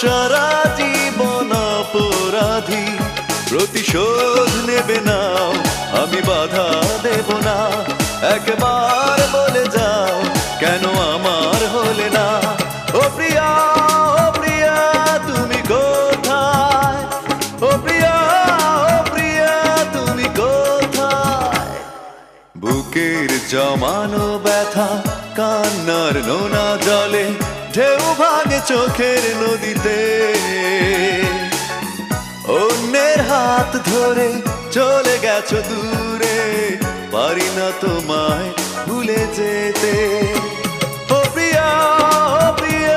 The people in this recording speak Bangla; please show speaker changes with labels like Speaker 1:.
Speaker 1: সারা জীবন অপরাধী, প্রতিশোধ নেবে নাও, আমি বাধা দেব না। একবার বলে যাও কেন আমার হলে না। ও প্রিয়া, ও প্রিয়া তুমি কোথায়? ও প্রিয়া, ও প্রিয়া তুমি কোথায়? বুকের জমানো ব্যথা কান্নার নোনা জলে, ঢেউ ভাঙে চোখের নদীতে। অন্যের হাত ধরে চলে গেছো দূরে, পারি না তোমায় ভুলে যেতে। ও প্রিয়া।